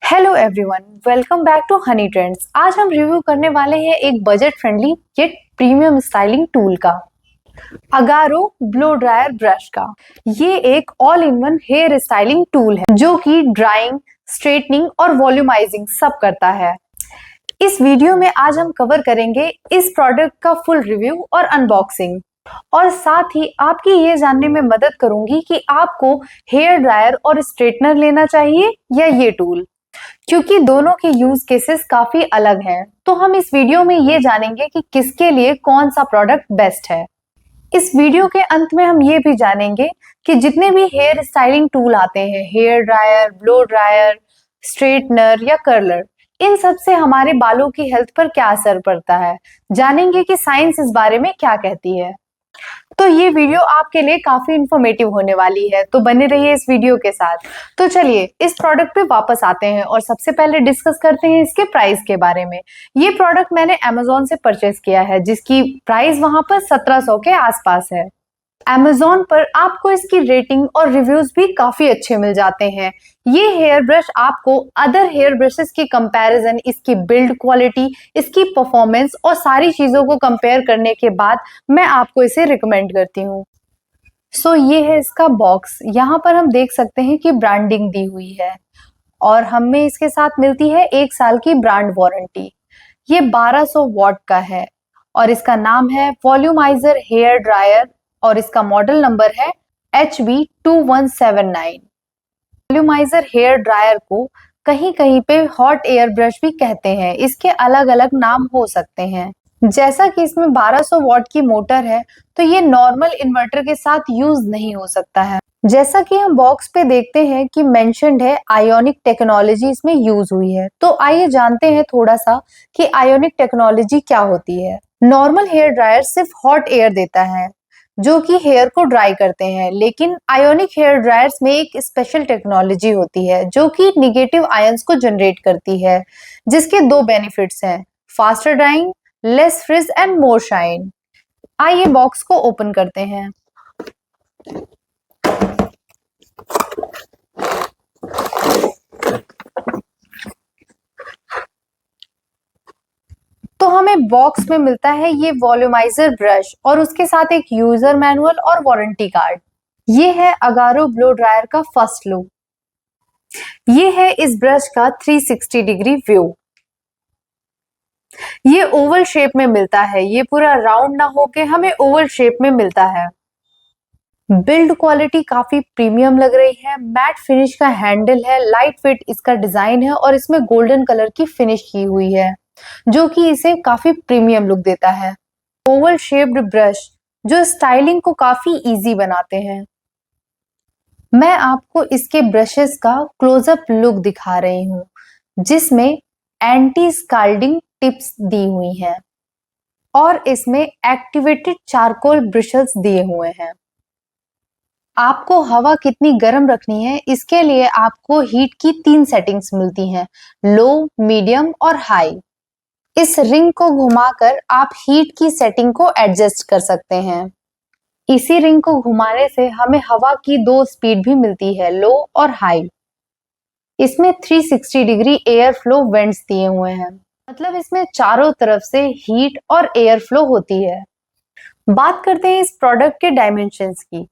Hello everyone, welcome back to honey trends. आज हम review करने वाले हैं एक budget friendly yet premium styling tool का, अगारो ब्लो ड्रायर ब्रश का। ये एक all in one hair styling tool है जो कि ड्राइंग, स्ट्रेटनिंग और वॉल्यूमाइजिंग सब करता है। इस वीडियो में आज हम कवर करेंगे इस प्रोडक्ट का फुल रिव्यू और अनबॉक्सिंग, और साथ ही आपकी ये जानने में मदद करूंगी कि आपको हेयर ड्रायर और स्ट्रेटनर लेना चाहिए या ये टूल, क्योंकि दोनों के यूज केसेस काफी अलग हैं। तो हम इस वीडियो में ये जानेंगे कि किसके लिए कौन सा प्रोडक्ट बेस्ट है। इस वीडियो के अंत में हम ये भी जानेंगे कि जितने भी हेयर स्टाइलिंग टूल आते हैं, hair dryer, blow dryer, straightener या कर्लर, इन सब से हमारे बालों की हेल्थ पर क्या असर पड़ता है। जानेंगे कि साइंस इस बारे में क्या कहती है। तो ये वीडियो आपके लिए काफी इंफॉर्मेटिव होने वाली है, तो बने रहिए इस वीडियो के साथ। तो चलिए इस प्रोडक्ट पे वापस आते हैं और सबसे पहले डिस्कस करते हैं इसके प्राइस के बारे में। ये प्रोडक्ट मैंने Amazon से परचेस किया है, जिसकी प्राइस वहां पर 1700 के आसपास है। Amazon पर आपको इसकी रेटिंग और रिव्यूज भी काफी अच्छे मिल जाते हैं। ये हेयर ब्रश आपको अदर हेयर ब्रशेस की कंपैरिजन, इसकी बिल्ड क्वालिटी, इसकी परफॉर्मेंस और सारी चीजों को कंपेयर करने के बाद मैं आपको इसे रिकमेंड करती हूँ। सो ये है इसका बॉक्स। यहाँ पर हम देख सकते हैं कि ब्रांडिंग दी हुई है और हमें इसके साथ मिलती है 1 साल की ब्रांड वारंटी। ये 1200 वॉट का है और इसका नाम है वॉल्यूमाइजर हेयर ड्रायर और इसका मॉडल नंबर है HB2179। वॉल्यूमाइजर हेयर ड्रायर को कहीं कहीं पे हॉट एयर ब्रश भी कहते हैं। इसके अलग अलग नाम हो सकते हैं। जैसा कि इसमें 1200 वॉट की मोटर है, तो ये नॉर्मल इन्वर्टर के साथ यूज नहीं हो सकता है। जैसा कि हम बॉक्स पे देखते हैं कि मेंशन्ड है आयोनिक टेक्नोलॉजी इसमें यूज हुई है। तो आइए जानते हैं थोड़ा सा कि आयोनिक टेक्नोलॉजी क्या होती है। नॉर्मल हेयर ड्रायर सिर्फ हॉट एयर देता है जो कि हेयर को ड्राई करते हैं, लेकिन आयोनिक हेयर ड्रायर्स में एक स्पेशल टेक्नोलॉजी होती है जो कि निगेटिव आयंस को जनरेट करती है, जिसके दो बेनिफिट्स हैं, faster drawing, less fridge and more shine. आइए बॉक्स को ओपन करते हैं। तो हमें बॉक्स में मिलता है ये वॉल्यूमाइजर ब्रश और उसके साथ एक यूजर मैनुअल और वारंटी कार्ड। ये है अगारो ब्लो ड्रायर का फर्स्ट लुक। ये है इस ब्रश का 360 डिग्री व्यू। ये ओवल शेप में मिलता है, ये पूरा राउंड ना होके हमें ओवल शेप में मिलता है। बिल्ड क्वालिटी काफी प्रीमियम लग रही है। मैट फिनिश का हैंडल है, लाइट वेट इसका डिजाइन है और इसमें गोल्डन कलर की फिनिश की हुई है जो कि इसे काफी प्रीमियम लुक देता है। ओवल शेप्ड ब्रश जो स्टाइलिंग को काफी इजी बनाते हैं। मैं आपको इसके ब्रशेस का क्लोजअप लुक दिखा रही हूँ, जिसमें एंटी स्काल्डिंग टिप्स दी हुई हैं और इसमें एक्टिवेटेड चारकोल ब्रिशल्स दिए हुए हैं। आपको हवा कितनी गर्म रखनी है, इसके लिए आपको हीट की 3 सेटिंग्स मिलती हैं, लो, मीडियम और हाई। इस रिंग को घुमाकर आप हीट की सेटिंग को एडजस्ट कर सकते हैं। इसी रिंग को घुमाने से हमें हवा की 2 स्पीड भी मिलती है, लो और हाई। इसमें 360 डिग्री एयर फ्लो वेंट्स दिए हुए हैं, मतलब इसमें चारों तरफ से हीट और एयर फ्लो होती है। बात करते हैं इस प्रोडक्ट के डायमेंशंस की।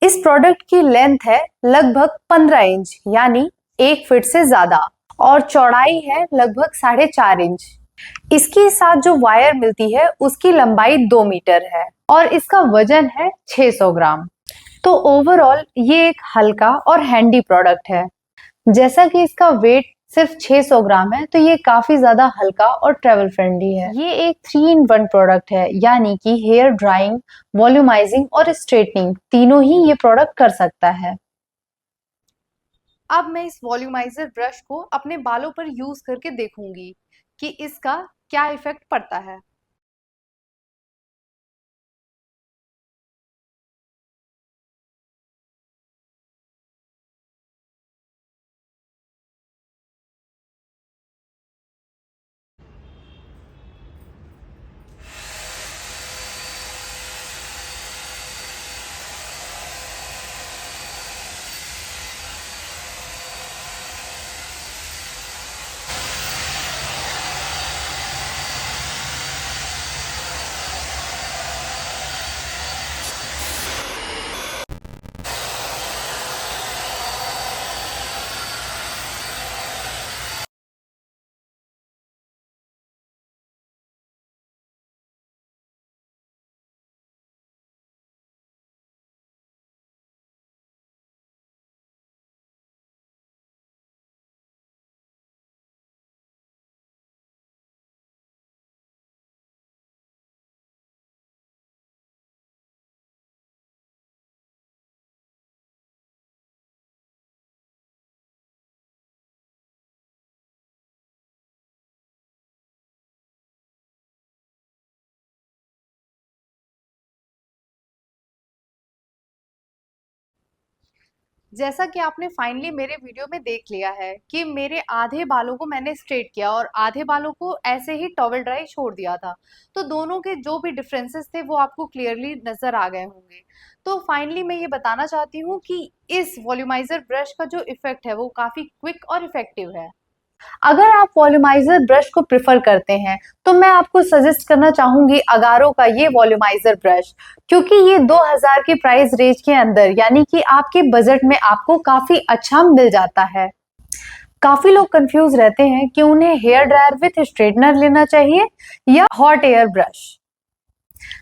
इस प्रोडक्ट की लेंथ है लगभग 15 इंच, यानी 1 फीट से ज्यादा, और चौड़ाई है लगभग 4.5 इंच। इसके साथ जो वायर मिलती है उसकी लंबाई 2 मीटर है और इसका वजन है 600 ग्राम। तो ओवरऑल ये एक हल्का और हैंडी प्रोडक्ट है। जैसा कि इसका वेट सिर्फ 600 ग्राम है, तो ये काफी ज्यादा हल्का और ट्रेवल फ्रेंडली है। ये एक 3 इन 1 प्रोडक्ट है, यानी कि हेयर ड्राइंग, वॉल्यूमाइजिंग और स्ट्रेटनिंग तीनों ही ये प्रोडक्ट कर सकता है। अब मैं इस वॉल्यूमाइजर ब्रश को अपने बालों पर यूज करके देखूंगी कि इसका क्या इफेक्ट पड़ता है। जैसा कि आपने फाइनली मेरे वीडियो में देख लिया है कि मेरे आधे बालों को मैंने स्ट्रेट किया और आधे बालों को ऐसे ही टॉवल ड्राई छोड़ दिया था। तो दोनों के जो भी डिफरेंसेस थे वो आपको क्लियरली नजर आ गए होंगे। तो फाइनली मैं ये बताना चाहती हूँ कि इस वॉल्यूमाइजर ब्रश का जो इफेक्ट है वो काफी क्विक और इफेक्टिव है। अगर आप वॉल्यूमाइजर ब्रश को प्रिफर करते हैं तो मैं आपको सजेस्ट करना चाहूंगी अगारो का ये वॉल्यूमाइजर ब्रश, क्योंकि ये 2000 की प्राइस रेंज के अंदर यानी कि आपके बजट में आपको काफी अच्छा मिल जाता है। काफी लोग कंफ्यूज रहते हैं कि उन्हें हेयर ड्रायर विथ स्ट्रेटनर लेना चाहिए या हॉट एयर ब्रश।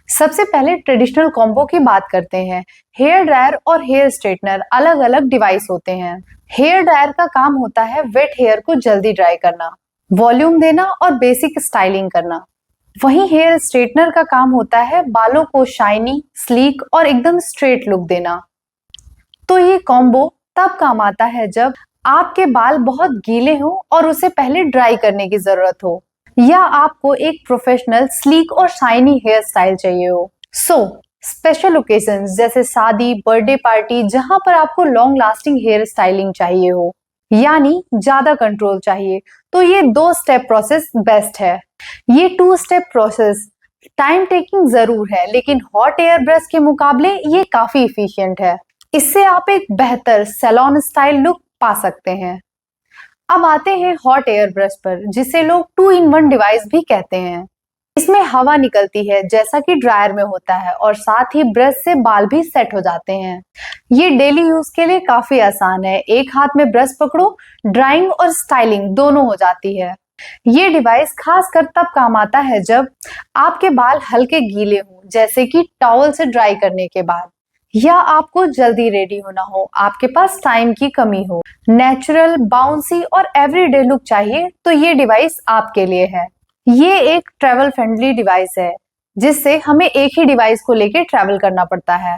सबसे पहले ट्रेडिशनल कॉम्बो की बात करते हैं। हेयर ड्रायर और हेयर स्ट्रेटनर अलग अलग डिवाइस होते हैं। हेयर ड्रायर का काम होता है वेट हेयर को जल्दी ड्राई करना, वॉल्यूम देना और बेसिक स्टाइलिंग करना। वहीं हेयर स्ट्रेटनर का काम होता है बालों को शाइनी, स्लीक और एकदम स्ट्रेट लुक देना। तो ये कॉम्बो तब काम आता है जब आपके बाल बहुत गीले हों और उसे पहले ड्राई करने की जरूरत हो, या आपको एक प्रोफेशनल स्लीक और शाइनी हेयर स्टाइल चाहिए हो। स्पेशल ओकेजन्स जैसे शादी, बर्थडे पार्टी, जहां पर आपको लॉन्ग लास्टिंग हेयर स्टाइलिंग चाहिए हो यानी ज्यादा कंट्रोल चाहिए, तो ये 2 स्टेप प्रोसेस बेस्ट है। ये 2 स्टेप प्रोसेस टाइम टेकिंग जरूर है, लेकिन हॉट एयर ब्रश के मुकाबले ये काफी इफिशियंट है। इससे आप एक बेहतर सैलून स्टाइल लुक पा सकते हैं। अब आते हैं हॉट एयर ब्रश पर, जिसे लोग 2-in-1 डिवाइस भी कहते हैं। इसमें हवा निकलती है जैसा कि ड्रायर में होता है और साथ ही ब्रश से बाल भी सेट हो जाते हैं। ये डेली यूज के लिए काफी आसान है। एक हाथ में ब्रश पकड़ो, ड्राइंग और स्टाइलिंग दोनों हो जाती है। ये डिवाइस खासकर तब काम आता है जब आपके बाल हल्के गीले हों, जैसे कि टॉवल से ड्राई करने के बाद, या आपको जल्दी रेडी होना हो, आपके पास टाइम की कमी हो, नेचुरल, बाउंसी और एवरीडे लुक चाहिए, तो ये डिवाइस आपके लिए है। ये एक ट्रैवल फ्रेंडली डिवाइस है, जिससे हमें एक ही डिवाइस को लेके ट्रैवल करना पड़ता है।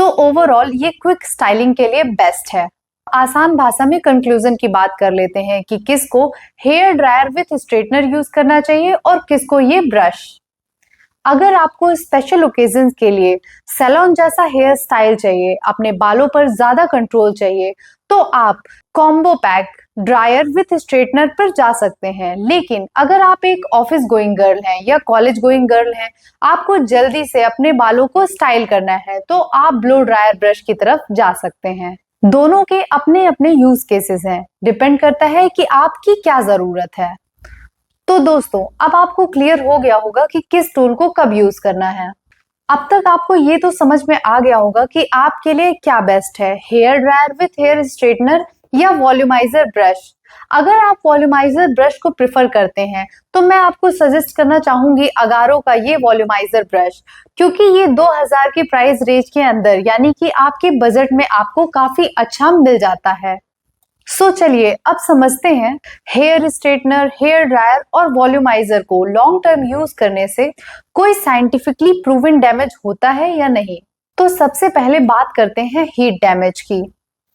ओवरऑल ये क्विक स्टाइलिंग के लिए बेस्ट है। आसान भाषा में कंक्लूजन की बात कर लेते हैं कि किसको hair dryer with straightener use करना चाहिए और किसको ये ब्रश। अगर आपको स्पेशल ओकेजन के लिए सैलून जैसा हेयर स्टाइल चाहिए, अपने बालों पर ज्यादा कंट्रोल चाहिए, तो आप combo pack dryer with straightener पर जा सकते हैं। लेकिन अगर आप एक ऑफिस गोइंग गर्ल हैं या कॉलेज गोइंग गर्ल हैं, आपको जल्दी से अपने बालों को स्टाइल करना है, तो आप ब्लो ड्रायर ब्रश की तरफ जा सकते हैं। दोनों के अपने अपने यूज केसेस हैं, डिपेंड करता है कि आपकी क्या जरूरत है। तो दोस्तों, अब आपको क्लियर हो गया होगा कि किस टूल को कब यूज करना है। अब तक आपको ये तो समझ में आ गया होगा कि आपके लिए क्या बेस्ट है, hair dryer with hair straightener या वॉल्यूमाइजर ब्रश। अगर आप वॉल्यूमाइजर ब्रश को प्रिफर करते हैं तो मैं आपको सजेस्ट करना चाहूंगी अगारो का ये वॉल्यूमाइजर ब्रश, क्योंकि ये 2000 की प्राइस रेंज के अंदर यानी कि आपके बजट में आपको काफी अच्छा मिल जाता है। चलिए अब समझते हैं हेयर स्ट्रेटनर, हेयर ड्रायर और वॉल्यूमाइजर को लॉन्ग टर्म यूज करने से कोई साइंटिफिकली प्रूवन डैमेज होता है या नहीं। तो सबसे पहले बात करते हैं हीट डैमेज की।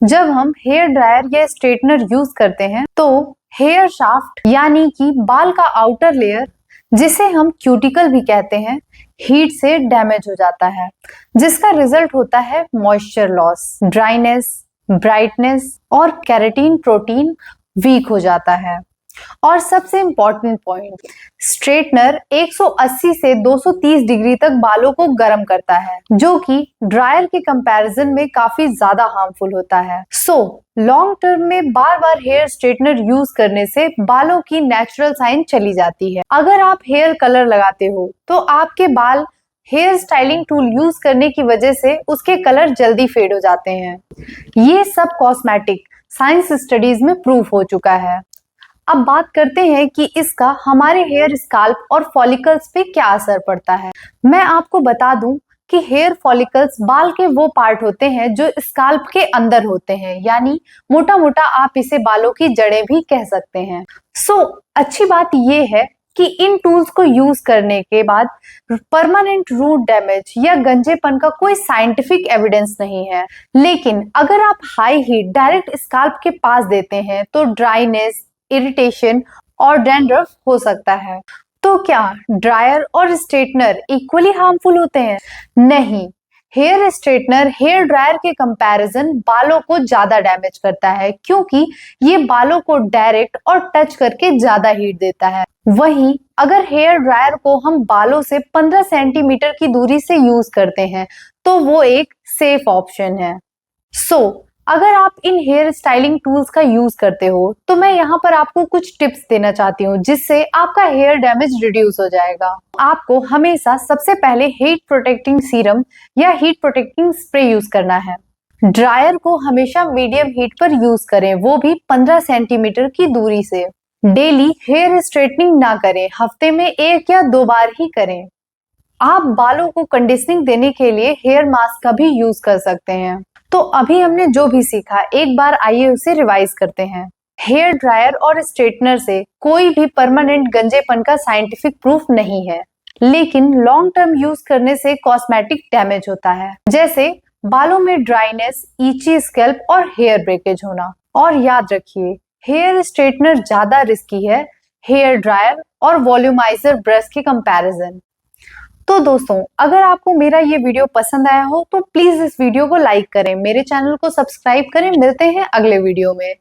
जब हम हेयर ड्रायर या स्ट्रेटनर यूज करते हैं तो हेयर शाफ्ट यानी कि बाल का आउटर लेयर, जिसे हम क्यूटिकल भी कहते हैं, हीट से डैमेज हो जाता है, जिसका रिजल्ट होता है मॉइस्चर लॉस, ड्राइनेस, ब्राइटनेस और केराटिन प्रोटीन वीक हो जाता है। और सबसे इंपॉर्टेंट पॉइंट, स्ट्रेटनर 180 से 230 डिग्री तक बालों को गर्म करता है, जो कि ड्रायर के कंपैरिजन में काफी ज्यादा हार्मफुल होता है। लॉन्ग टर्म में बार बार हेयर स्ट्रेटनर यूज करने से बालों की नेचुरल शाइन चली जाती है। अगर आप हेयर कलर लगाते हो तो आपके बाल हेयर स्टाइलिंग टूल यूज करने की वजह से उसके कलर जल्दी फेड हो जाते हैं। ये सब कॉस्मेटिक साइंस स्टडीज में प्रूव हो चुका है। अब बात करते हैं कि इसका हमारे हेयर स्काल्प और फॉलिकल्स पे क्या असर पड़ता है। मैं आपको बता दूं कि हेयर फॉलिकल्स बाल के वो पार्ट होते हैं जो स्काल्प के अंदर होते हैं, यानी मोटा मोटा आप इसे बालों की जड़ें भी कह सकते हैं। अच्छी बात ये है कि इन टूल्स को यूज करने के बाद परमानेंट रूट डैमेज या गंजेपन का कोई साइंटिफिक एविडेंस नहीं है। लेकिन अगर आप हाई हीट डायरेक्ट स्काल्प के पास देते हैं तो ड्राइनेस, इरिटेशन और डैंड्रफ हो सकता है। तो क्या ड्रायर और स्ट्रेटनर इक्वली हार्मफुल होते हैं? नहीं, हेयर स्ट्रेटनर हेयर ड्रायर के कंपैरिजन बालों को ज्यादा डैमेज करता है, क्योंकि ये बालों को डायरेक्ट और टच करके ज्यादा हीट देता है। वहीं अगर हेयर ड्रायर को हम बालों से 15 सेंटीमीटर की दूरी से यूज करते हैं तो वो एक सेफ ऑप्शन है। अगर आप इन हेयर स्टाइलिंग टूल्स का यूज करते हो तो मैं यहाँ पर आपको कुछ टिप्स देना चाहती हूँ जिससे आपका हेयर डैमेज रिड्यूस हो जाएगा। आपको हमेशा सबसे पहले हीट प्रोटेक्टिंग सीरम या हीट प्रोटेक्टिंग स्प्रे यूज करना है। ड्रायर को हमेशा मीडियम हीट पर यूज करें, वो भी 15 सेंटीमीटर की दूरी से। डेली हेयर स्ट्रेटनिंग ना करें, हफ्ते में 1 या 2 बार ही करें। आप बालों को कंडीशनिंग देने के लिए हेयर मास्क का भी यूज कर सकते हैं। तो अभी हमने जो भी सीखा एक बार आइए उसे रिवाइज करते हैं। हेयर ड्रायर और स्ट्रेटनर से कोई भी परमानेंट गंजेपन का साइंटिफिक प्रूफ नहीं है, लेकिन लॉन्ग टर्म यूज करने से कॉस्मेटिक डैमेज होता है, जैसे बालों में ड्राइनेस, ईची स्कैल्प और हेयर ब्रेकेज होना। और याद रखिए, हेयर स्ट्रेटनर ज्यादा रिस्की है हेयर ड्रायर और वॉल्यूमाइजर ब्रश के कंपैरिजन। तो दोस्तों, अगर आपको मेरा ये वीडियो पसंद आया हो तो प्लीज इस वीडियो को लाइक करें, मेरे चैनल को सब्सक्राइब करें। मिलते हैं अगले वीडियो में।